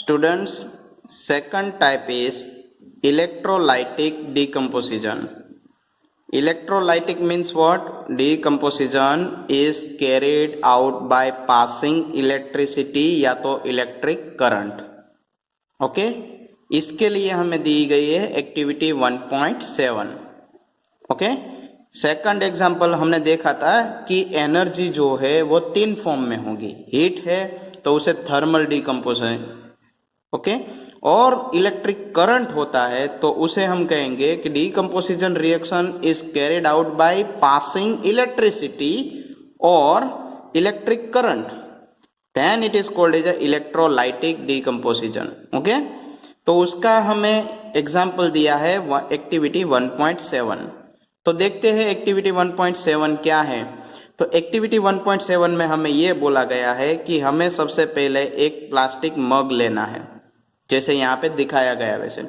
Students, second type is electrolytic decomposition. Electrolytic means what? Decomposition is carried out by passing electricity या तो electric current. Okay, इसके लिए हमें दी गई है एक्टिविटी 1.7. ओके, सेकंड एग्जांपल हमने देखा था कि एनर्जी जो है वो तीन फॉर्म में होगी. हीट है तो उसे थर्मल डिकम्पोजिशन, ओके, और इलेक्ट्रिक करंट होता है तो उसे हम कहेंगे कि decomposition reaction is carried out by passing electricity और electric current, then it is called as electrolytic decomposition. Okay, तो उसका हमें एग्जांपल दिया है एक्टिविटी 1.7. तो देखते हैं एक्टिविटी 1.7 क्या है. तो एक्टिविटी 1.7 में हमें यह बोला गया है कि हमें सबसे पहले एक प्लास्टिक मग लेना है, जैसे यहाँ पे दिखाया गया वैसे,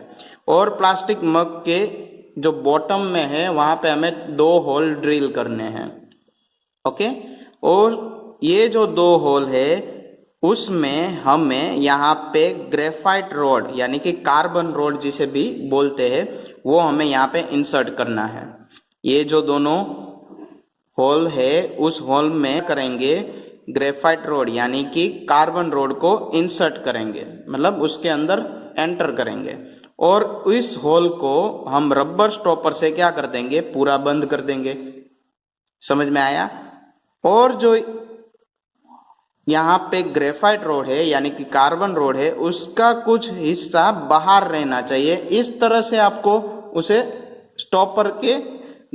और प्लास्टिक मग के जो बॉटम में है वहां पे हमें 2 होल ड्रिल करने हैं. ओके, और ये जो 2 होल है उसमें हमें यहाँ पे ग्रेफाइट रोड यानी कि कार्बन रोड जिसे भी बोलते हैं वो हमें यहाँ पे इंसर्ट करना है. ये जो दोनों होल है उस होल में करेंगे ग्रेफाइट रोड यानी कि कार्बन रोड को इंसर्ट करेंगे, मतलब उसके अंदर एंटर करेंगे, और इस होल को हम रबर स्टॉपर से क्या कर देंगे, पूरा बंद कर देंगे. समझ में आया? और जो यहाँ पे ग्रेफाइट रोड है यानी कि कार्बन रोड है उसका कुछ हिस्सा बाहर रहना चाहिए. इस तरह से आपको उसे स्टॉपर के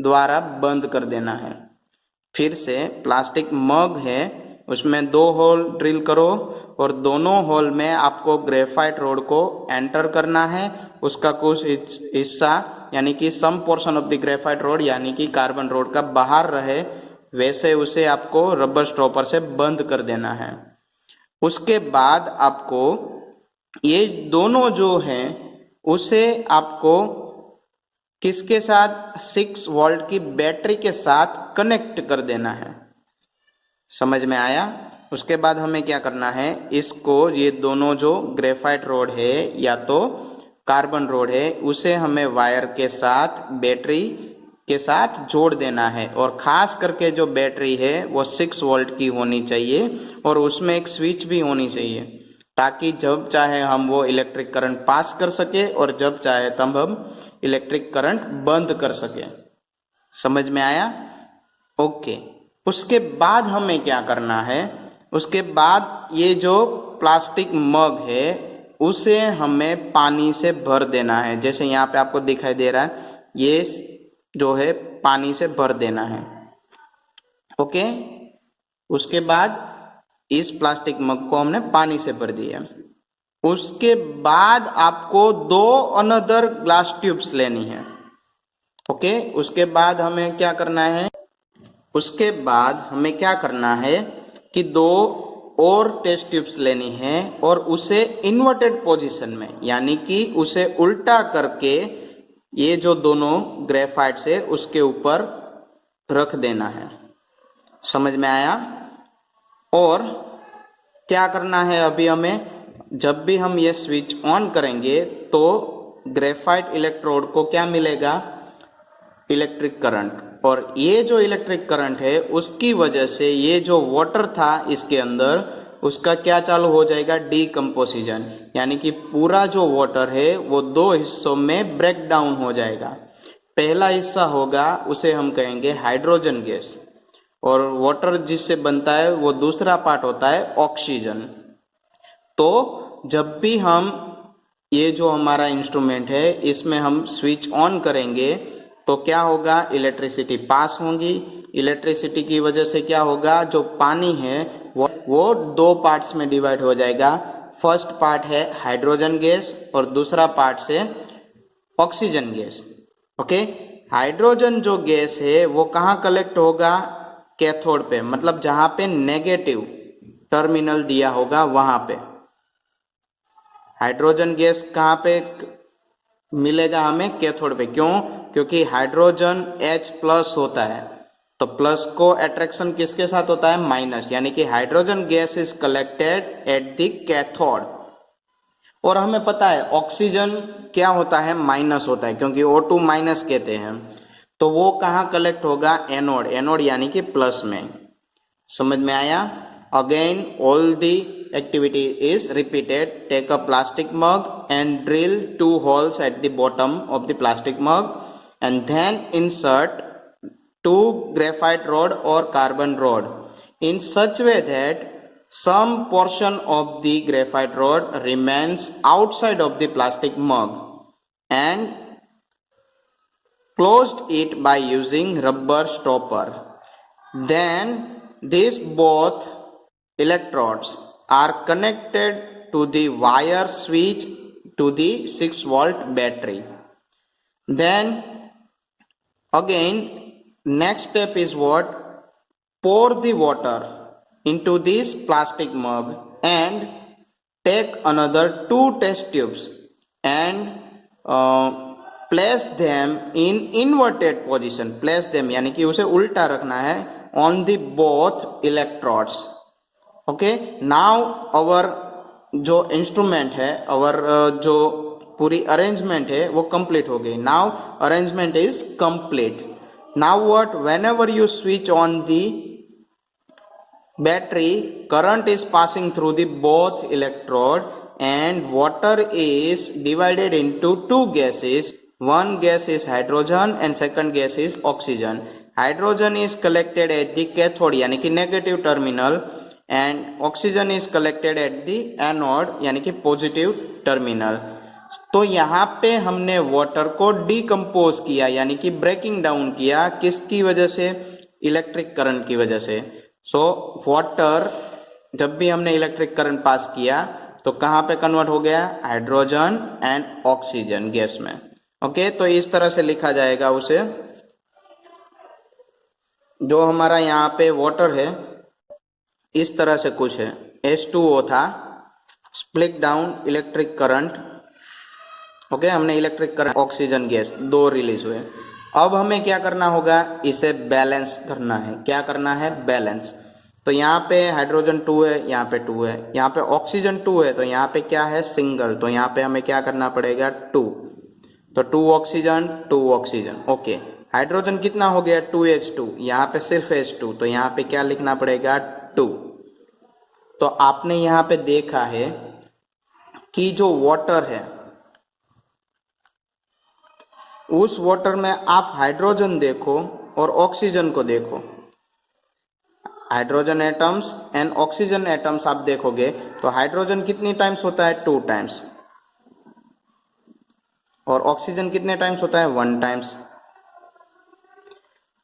द्वारा बंद कर देना है. फिर से प्लास्टिक मग है उसमें 2 होल ड्रिल करो और दोनों होल में आपको ग्रेफाइट रोड को एंटर करना है. उसका कुछ हिस्सा यानी कि some portion of the graphite rod यानी कि कार्बन रोड का बाहर रहे वैसे उसे आपको रबर स्टॉपर से बंद कर देना है. उसके बाद आपको ये दोनों जो हैं उसे आपको किसके साथ, 6 वोल्ट की बैटरी के साथ कनेक्ट कर देना है. समझ में आया? उसके बाद हमें क्या करना है, इसको ये दोनों जो ग्रेफाइट रोड है या तो कार्बन रोड है उसे हमें वायर के साथ बैटरी के साथ जोड़ देना है. और खास करके जो बैटरी है वो 6 वोल्ट की होनी चाहिए और उसमें एक स्विच भी होनी चाहिए ताकि जब चाहे हम वो इलेक्ट्रिक करंट पास कर सके और जब चाहे तब हम इलेक्ट्रिक करंट बंद कर सके. समझ में आया? ओके, उसके बाद हमें क्या करना है, उसके बाद ये जो प्लास्टिक मग है उसे हमें पानी से भर देना है. जैसे यहाँ पे आपको दिखाई दे रहा है ये जो है पानी से भर देना है. ओके, उसके बाद इस प्लास्टिक मग को हमने पानी से भर दिया. उसके बाद आपको 2 अनदर ग्लास ट्यूब्स लेनी है. ओके, उसके बाद हमें क्या करना है, उसके बाद हमें क्या करना है कि 2 और टेस्ट ट्यूब्स लेनी है और उसे इन्वर्टेड पोजीशन में यानी कि उसे उल्टा करके ये जो दोनों ग्रेफाइट से उसके ऊपर रख देना है. समझ में आया? और क्या करना है, अभी हमें जब भी हम ये स्विच ऑन करेंगे तो ग्रेफाइट इलेक्ट्रोड को क्या मिलेगा, इलेक्ट्रिक करंट. और ये जो इलेक्ट्रिक करंट है उसकी वजह से ये जो वाटर था इसके अंदर उसका क्या चालू हो जाएगा, डीकम्पोजिशन, यानी कि पूरा जो वाटर है वो 2 हिस्सों में ब्रेक डाउन हो जाएगा. पहला हिस्सा होगा उसे हम कहेंगे हाइड्रोजन गैस और वाटर जिससे बनता है वो दूसरा पार्ट होता है ऑक्सीजन. तो जब भी हम ये जो हमारा इंस्ट्रूमेंट है इसमें हम स्विच ऑन करेंगे तो क्या होगा, इलेक्ट्रिसिटी पास होगी. इलेक्ट्रिसिटी की वजह से क्या होगा, जो पानी है वो 2 पार्ट्स में डिवाइड हो जाएगा. फर्स्ट पार्ट है हाइड्रोजन गैस और दूसरा पार्ट से ऑक्सीजन गैस. ओके, हाइड्रोजन जो गैस है वो कहाँ कलेक्ट होगा, कैथोड पे, मतलब जहां पे नेगेटिव टर्मिनल दिया होगा वहां पे. हाइड्रोजन गैस कहाँ पे मिलेगा हमें, कैथोड पे. क्यों? क्योंकि हाइड्रोजन H+ होता है तो प्लस को अट्रैक्शन किसके साथ होता है, माइनस, यानी कि hydrogen gas is collected at the cathode और हमें पता है ऑक्सीजन क्या होता है, माइनस होता है, क्योंकि O2 माइनस कहते हैं। तो वो कहाँ कलेक्ट होगा, एनोड, एनोड यानी कि प्लस में। समझ में आया? Again all the activity is repeated. Take a plastic mug and drill 2 holes at the bottom of the plastic mug and then insert 2 graphite rod or carbon rod in such way that some portion of the graphite rod remains outside of the plastic mug and closed it by using rubber stopper. Then these both electrodes are connected to the wire switch to the 6-volt battery. Then again next step is what? Pour the water into this plastic mug and take another 2 test tubes and place them in inverted position. Place them यानी कि उसे उल्टा रखना है on the both electrodes. Okay, now our जो instrument है, our जो पूरी अरेंजमेंट है वो कंप्लीट हो गई. Now arrangement is complete. Now what? Whenever you switch on the battery, current is passing through the both electrode and water is divided into 2 gases. One gas is hydrogen and second gas is oxygen. Hydrogen is collected at the cathode यानी कि negative terminal and oxygen is collected at the anode यानी कि positive terminal. तो यहाँ पे हमने water को decompose किया यानी कि ब्रेकिंग डाउन किया. किसकी वजह से? इलेक्ट्रिक करंट की वजह से. सो वाटर जब भी हमने इलेक्ट्रिक करंट पास किया तो कहाँ पे कन्वर्ट हो गया? हाइड्रोजन एंड ऑक्सीजन गैस में. ओके, तो इस तरह से लिखा जाएगा उसे. जो हमारा यहाँ पे वाटर है इस तरह से कुछ है, H2O था, split down electric current. Okay, हमने electric current oxygen gas 2 release हुए. अब हमें क्या करना होगा? इसे बैलेंस करना है. क्या करना है? बैलेंस. तो यहाँ पे हाइड्रोजन 2 है, यहाँ पे 2 है, यहाँ पे ऑक्सीजन 2 है, तो यहाँ पे क्या है? सिंगल. तो यहाँ पे हमें क्या करना पड़ेगा? 2. तो 2 ऑक्सीजन 2 ऑक्सीजन. ओके, हाइड्रोजन कितना हो गया? 2H2. यहाँ पे सिर्फ H2, तो यहाँ पे क्या लिखना पड़ेगा? 2. तो आपने यहाँ पे देखा है कि जो वाटर है उस वाटर में आप हाइड्रोजन देखो और ऑक्सीजन को देखो. Hydrogen atoms and oxygen atoms आप देखोगे तो हाइड्रोजन कितनी टाइम्स होता है? 2 टाइम्स. और ऑक्सीजन कितने टाइम्स होता है? 1 टाइम्स.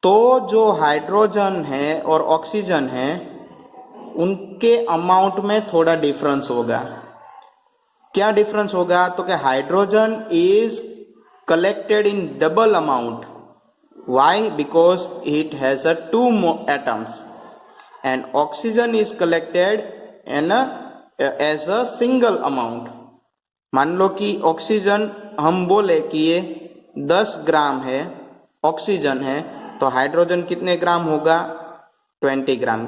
तो जो हाइड्रोजन है और ऑक्सीजन है उनके अमाउंट में थोड़ा डिफरेंस होगा. क्या डिफरेंस होगा? तो क्या hydrogen is collected in double amount. Why? Because it has a 2 more atoms and oxygen is collected in as a single amount. मान लो कि ऑक्सीजन हम बोले कि ये 10 ग्राम है, ऑक्सीजन है, तो हाइड्रोजन कितने ग्राम होगा? 20 ग्राम.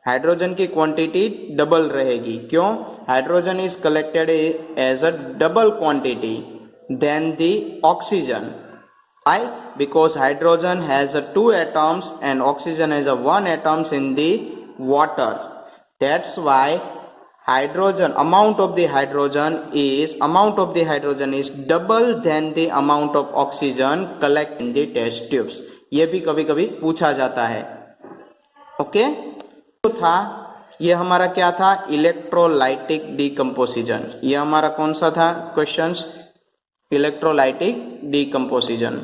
हाइड्रोजन की क्वांटिटी डबल रहेगी. क्यों? Hydrogen is collected as a double quantity than the oxygen. Why? Because hydrogen has 2 atoms and oxygen has 1 atoms in the water. That's why hydrogen amount of the hydrogen is double than the amount of oxygen collect in the test tubes. ये भी कभी कभी पूछा जाता है. Okay, तो था ये हमारा क्या था? Electrolytic decomposition. ये हमारा कौन सा था क्वेश्चंस? Electrolytic decomposition.